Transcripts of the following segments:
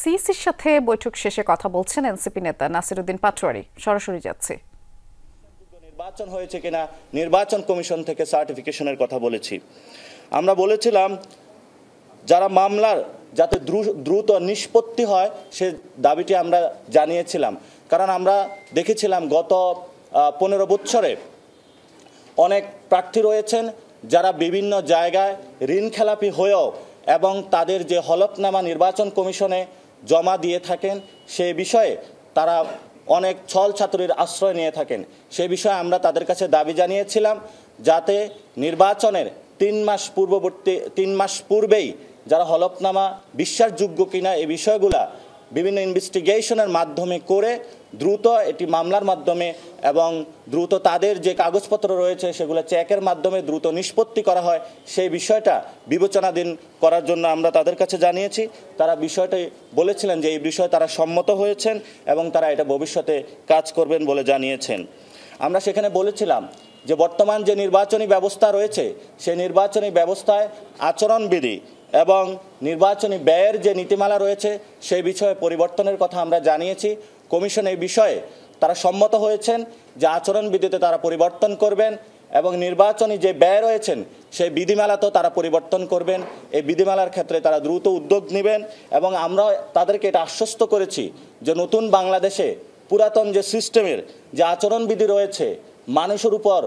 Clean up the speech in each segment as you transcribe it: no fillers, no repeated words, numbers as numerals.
সিইসির সাথে বৈঠক শেষে কথা বলছেন এনসিপি নেতা নাসিরউদ্দিন পাটোয়ারি। সরাসরি যাচ্ছে। নির্বাচন হয়েছে কিনা নির্বাচন কমিশন থেকে সার্টিফিকেশনের কথা বলেছি। আমরা বলেছিলাম যারা মামলার যাতে দ্রুত নিষ্পত্তি হয় সে দাবিটি আমরা জানিয়েছিলাম, কারণ আমরা দেখেছিলাম গত 15 বছরে অনেক প্রার্থী রয়েছেন যারা বিভিন্ন জায়গায় ঋণ খেলাপি হয়েও এবং তাদের যে হলফনামা নির্বাচন কমিশনে জমা দিয়ে থাকেন সে বিষয়ে তারা অনেক ছল ছাত্রীর আশ্রয় নিয়ে থাকেন। সে বিষয়ে আমরা তাদের কাছে দাবি জানিয়েছিলাম যাতে নির্বাচনের 3 মাস পূর্বেই যারা হলফনামা বিশ্বাসযোগ্য কিনা এই বিষয়গুলা বিভিন্ন ইনভেস্টিগেশনের মাধ্যমে করে দ্রুত এটি মামলার মাধ্যমে এবং দ্রুত তাদের যে কাগজপত্র রয়েছে সেগুলো চেকের মাধ্যমে দ্রুত নিষ্পত্তি করা হয়, সেই বিষয়টা বিবেচনাধীন করার জন্য আমরা তাদের কাছে জানিয়েছি। তারা বিষয়টি বলেছিলেন যে এই বিষয়ে তারা সম্মত হয়েছেন এবং তারা এটা ভবিষ্যতে কাজ করবেন বলে জানিয়েছেন। আমরা সেখানে বলেছিলাম যে বর্তমান যে নির্বাচনী ব্যবস্থা রয়েছে সেই নির্বাচনী ব্যবস্থায় আচরণবিধি এবং নির্বাচনী ব্যয়ের যে নীতিমালা রয়েছে সেই বিষয়ে পরিবর্তনের কথা আমরা জানিয়েছি। কমিশন এই বিষয়ে তারা সম্মত হয়েছেন যে আচরণবিধিতে তারা পরিবর্তন করবেন এবং নির্বাচনী যে ব্যয় রয়েছেন সেই বিধিমালাতেও তারা পরিবর্তন করবেন। এই বিধিমালার ক্ষেত্রে তারা দ্রুত উদ্যোগ নেবেন এবং আমরা তাদেরকে এটা আশ্বস্ত করেছি যে নতুন বাংলাদেশে পুরাতন যে সিস্টেমের যে আচরণবিধি রয়েছে, মানুষের উপর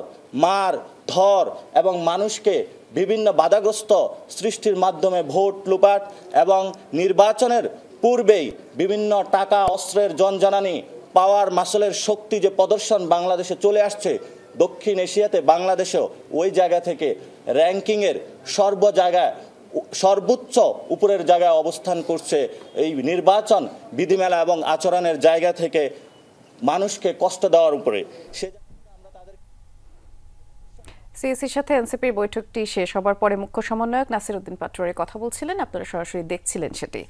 মার ধর এবং মানুষকে বিভিন্ন বাধাগ্রস্ত সৃষ্টির মাধ্যমে ভোট লুপাট এবং নির্বাচনের পূর্বেই বিভিন্ন টাকা অস্ত্রের জনজানানি পাওয়ার মাসলের শক্তি যে প্রদর্শন বাংলাদেশে চলে আসছে, দক্ষিণ এশিয়াতে বাংলাদেশেও ওই জায়গা থেকে র্যাঙ্কিংয়ের সর্বোচ্চ উপরের জায়গায় অবস্থান করছে। এই নির্বাচন বিধিমেলা এবং আচরণের জায়গা থেকে মানুষকে কষ্ট দেওয়ার উপরে সিইসির সাথে এনসিপির বৈঠকটি শেষ হবার পরে মুখ্য সমন্বয়ক নাসিরউদ্দিন পাটোয়ারি কথা বলছিলেন। আপনারা সরাসরি দেখছিলেন সেটি।